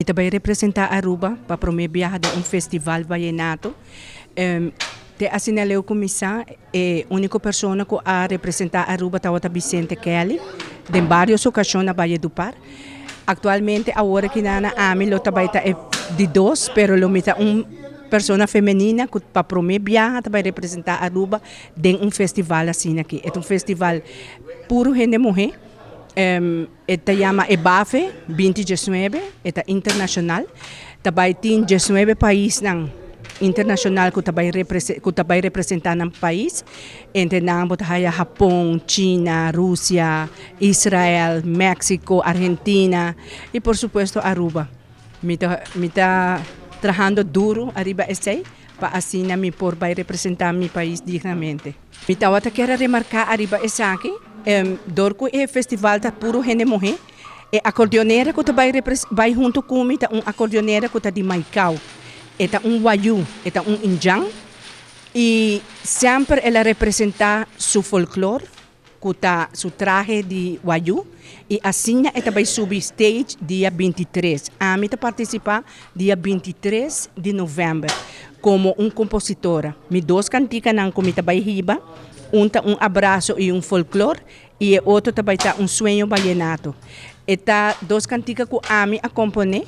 Ita vai representar Aruba para promover viajar de festival vallenato. Te assinalei o comissão, é a única pessoa que a representar Aruba é Vicente Kelly, de várias ocasiões na Baía do Par. Atualmente, agora que na AMI, lo trabalho é de dois, mas lo meta pessoa feminina que para promover viajar vai representar Aruba em festival assim aqui. É festival puro gente mulher. Se chama EBAFE 2019, é internacional. Também tem 19 países internacional que vai representar no país. Entre Japão, China, Rússia, Israel, México, Argentina e, por supuesto, Aruba. Me está trabalhando duro arriba esse para assim me vai representar meu país dignamente. Eu quero remarcar arriba esse aqui, dorco é festival da puro gente mulher. É acordeoneira que vai junto comigo, acordeoneira que de Maicao. É wayu, é injang. E sempre ela representa seu folclore, com seu traje de wayu. E assim ela vai subir stage dia 23. A mim participar dia 23 de novembro como compositora. Me dois canticas como vai riba, abraço e folclore, e outro também sonho vallenato. Eta dois canticas que a mim acompanhei.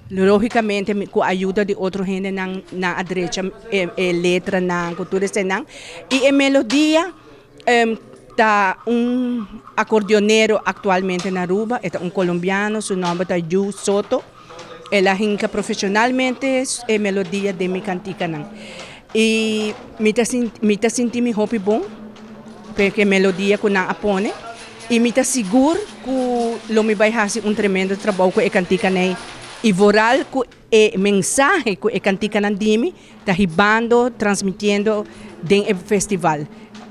Logicamente, com a ajuda de outro gente na direita, letra, na cultura, e a melodia, está acordeoneiro atualmente na Aruba, é colombiano, seu nome é Yu Soto. Ela rinca profissionalmente a melodia de minha cantica. E me senti me hopi bom, porque a melodia que não apone, e me seguro que lo me vai fazer tremendo trabalho com a cantica. E voral com a mensagem que a cantica nandimi está ribando, transmitindo dentro do festival.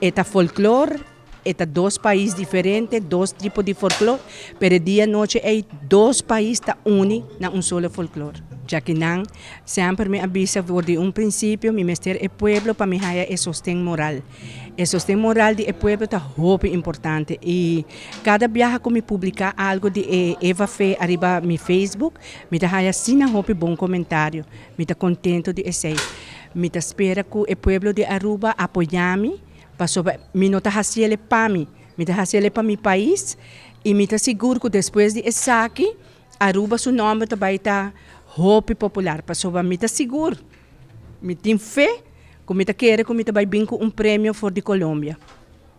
É folclore, é dois países diferentes, dois tipos de folclore, mas dia e noite é dois países que unem em solo folclore. Já que não, sempre me avisa de princípio, me mestre o pueblo para me dar o sostén moral. O sostén moral do pueblo é muito importante. E cada viagem que me publicar algo de Eva Fé arriba no Facebook, me dá assim um bom comentário. Me dá contento de isso. Me espera que o pueblo de Aruba apoie-me, para me não fazer para mim, me fazer para meu país. E me seguro que depois de isso aqui, Aruba, seu nome também está muito popular. Para me seguro, me tenho fé. Como quero que vai vir com prêmio for de Colômbia.